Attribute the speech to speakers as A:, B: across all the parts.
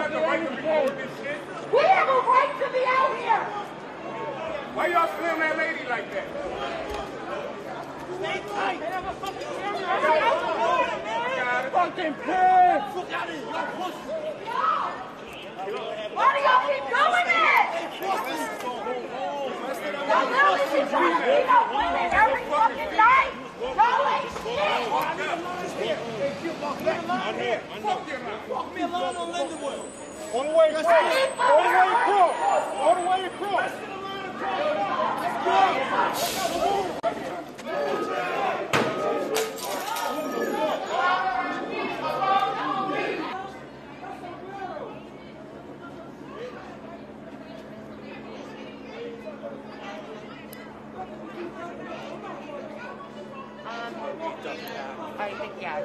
A: got the right to record this shit.
B: We have a right to be out here.
A: Why y'all slam that lady like that?
B: Stay tight. They have a fucking camera.
A: Fucking pig!
B: Fuck out of here. Y'all pussy. Why do y'all keep doing it? Y'all literally be trying to beat up women every fucking night. Y'all ain't shit.
C: Walk me alone on Lindenwood.
A: All the way across! All the way across! All the way across!
B: I think, yeah,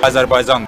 D: Azərbaycan